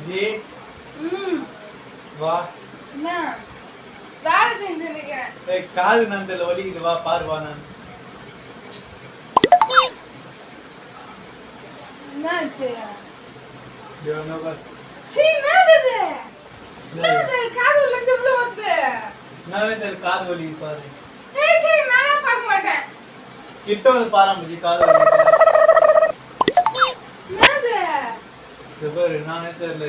G வா என்ன வேலை செஞ்சிருக்கேன். காது நந்தல வலிக்குது வா பாரு வா. நான் என்னாச்சு? காது வலிக்குது பாரு. பார்க்க மாட்டேன். கிட்ட வந்து பாரு காது வலிக்குது. நானே தெரியல.